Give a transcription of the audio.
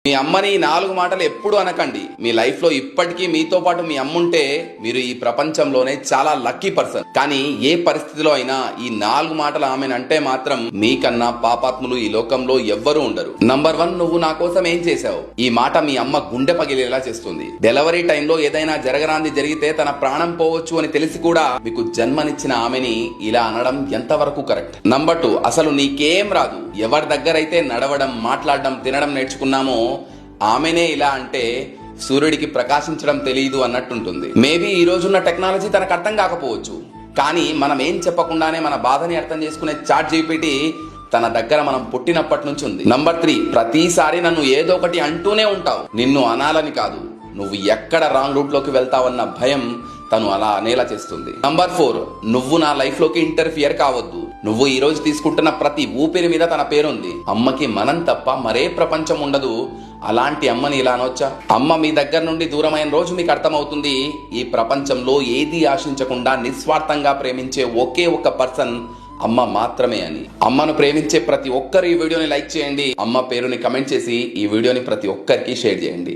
మీ అమ్మని ఈ 4 మాటలు ఎప్పుడు అనకండి. మీ లైఫ్ లో ఇప్పటికీ మీతో పాటు మీ అమ్ముంటే మీరు ఈ ప్రపంచంలోనే చాలా లక్కీ పర్సన్. కానీ ఏ పరిస్థితిలో అయినా ఈ 4 మాటలు ఆమెనంటే మాత్రం మీకన్నా పాపాత్ములు ఈ లోకంలో ఎవ్వరూ ఉండరు. నంబర్ 1, నువ్వు నా కోసం ఏం చేశావు. ఈ మాట మీ అమ్మ గుండె పగిలేలా చేస్తుంది. డెలివరీ టైంలో ఏదైనా జరగరాంది జరిగితే తన ప్రాణం పోవచ్చు అని తెలిసి కూడా మీకు జన్మనిచ్చిన ఆమెని ఇలా అనడం ఎంతవరకు కరెక్ట్. నంబర్ 2, అసలు నీకేం రాదు. ఎవరి దగ్గరైతే నడవడం, మాట్లాడడం, తినడం నేర్చుకున్నామో ఆమెనే ఇలా అంటే సూర్యుడికి ప్రకాశించడం తెలియదు అన్నట్టుంటుంది. మేబీ ఈ రోజున్న టెక్నాలజీ తనకు అర్థం కాకపోవచ్చు, కానీ మనం ఏం చెప్పకుండానే మన బాధని అర్థం చేసుకునే చాట్ జీపీటీ తన దగ్గర మనం పుట్టినప్పటి నుంచి ఉంది. నంబర్ 3, ప్రతిసారి నన్ను ఏదో ఒకటి అంటూనే ఉంటావు. నిన్ను అనాలని కాదు, నువ్వు ఎక్కడ రాంగ్ రూట్ లోకి వెళ్తావన్న భయం తను అలా అనేలా చేస్తుంది. నంబర్ 4, నువ్వు నా లైఫ్ లోకి ఇంటర్ఫియర్ కావద్దు. నువ్వు ఈ రోజు తీసుకుంటున్న ప్రతి ఊపిరి మీద తన పేరుంది. అమ్మకి మనం తప్ప మరే ప్రపంచం ఉండదు. అలాంటి అమ్మని ఇలా అనొచ్చా? అమ్మ మీ దగ్గర నుండి దూరమైన రోజు మీకు అర్థమవుతుంది ఈ ప్రపంచంలో ఏది ఆశించకుండా నిస్వార్థంగా ప్రేమించే ఒకే ఒక పర్సన్ అమ్మ మాత్రమే అని. అమ్మను ప్రేమించే ప్రతి ఒక్కరు ఈ వీడియోని లైక్ చేయండి. అమ్మ పేరుని కమెంట్ చేసి ఈ వీడియోని ప్రతి ఒక్కరికి షేర్ చేయండి.